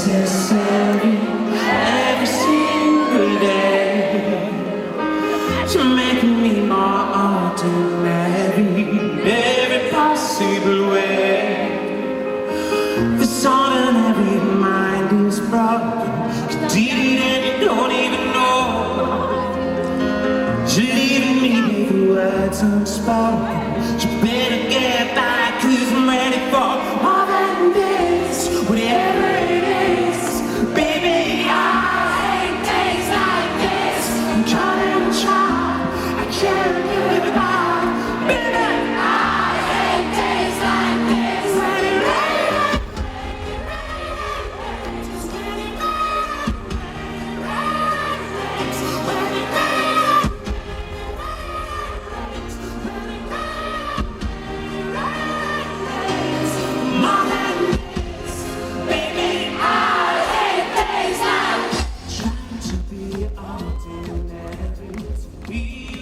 necessary every single day to make me more ordinary in every possible way. This ordinary mind is broken. You did it and you don't even know. You're leaving me with the words unspoken. You better get back, 'cause I'm ready for more than this. Whatever it is, baby, I hate days like this. I'm trying and trying, I can't live without. Baby, I hate days like this. When it rains, when it rains, when it rains, more than this, baby, I hate days like trying to be all day.